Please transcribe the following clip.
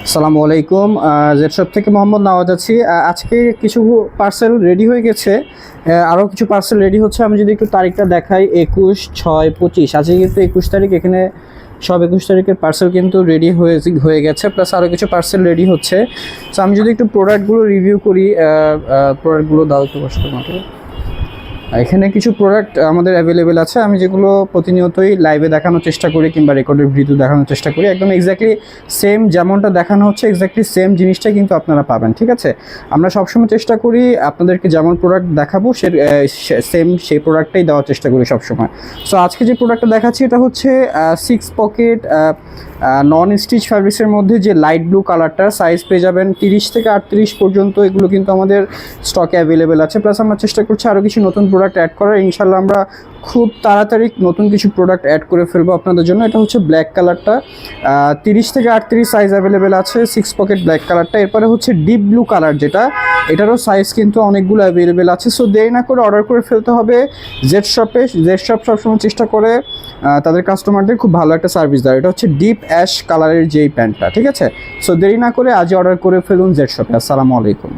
আসসালামু আলাইকুম। Z shop থেকে মোহাম্মদ নওয়াজ আছি। আজকে কিছু পার্সেল রেডি হয়ে গেছে, আরও কিছু পার্সেল রেডি হচ্ছে। আমি যদি একটু তারিখটা দেখাই, 21/6/25, আজকে কিন্তু 21 তারিখ। এখানে সব 21 তারিখের পার্সেল কিন্তু রেডি হয়ে গেছে, প্লাস আরও কিছু পার্সেল রেডি হচ্ছে। সো আমি যদি একটু প্রোডাক্টগুলো রিভিউ করি, প্রোডাক্টগুলো দাও একটু কষ্ট মতো। এখানে কিছু প্রোডাক্ট আমাদের অ্যাভেলেবেল আছে, আমি যেগুলো প্রতিনিয়তই লাইভে দেখানোর চেষ্টা করি কিংবা রেকর্ডের ভিডিও দেখানোর চেষ্টা করি। একদম এক্স্যাক্টলি সেম যেমনটা দেখানো হচ্ছে, এক্স্যাক্টলি সেম জিনিসটাই কিন্তু আপনারা পাবেন, ঠিক আছে? আমরা সবসময় চেষ্টা করি আপনাদেরকে যেমন প্রোডাক্ট দেখাবো সেম সেই প্রোডাক্টটাই দেওয়ার চেষ্টা করি সবসময়। সো আজকে যে প্রোডাক্টটা দেখাচ্ছি এটা হচ্ছে 6 পকেট নন স্টিচ ফ্যাব্রিক্সের মধ্যে যে লাইট ব্লু কালারটা, সাইজ পেয়ে যাবেন 30 থেকে 38 পর্যন্ত। এগুলো কিন্তু আমাদের স্টকে অ্যাভেলেবেল আছে। প্লাস আমরা চেষ্টা করছি আরও কিছু নতুন প্রোডাক্ট অ্যাড করার। ইনশাল্লাহ আমরা খুব তাড়াতাড়ি নতুন কিছু প্রোডাক্ট অ্যাড করে ফেলবো আপনাদের জন্য। এটা হচ্ছে ব্ল্যাক কালারটা, 30 থেকে 38 সাইজ অ্যাভেলেবেল আছে, 6 পকেট ব্ল্যাক কালারটা। এরপরে হচ্ছে ডিপ ব্লু কালার যেটা, এটারও সাইজ কিন্তু অনেকগুলো অ্যাভেলেবেল আছে। সো দেরি না করে অর্ডার করে ফেলতে হবে জেড শপে। জেড শপ সবসময় চেষ্টা করে তাদের কাস্টমারদের খুব ভালো একটা সার্ভিস দেয়। এটা হচ্ছে ডিপ অ্যাশ কালারের যেই প্যান্টটা, ঠিক আছে? সো দেরি না করে আজই অর্ডার করে ফেলুন জেড শপে। আসসালামু আলাইকুম।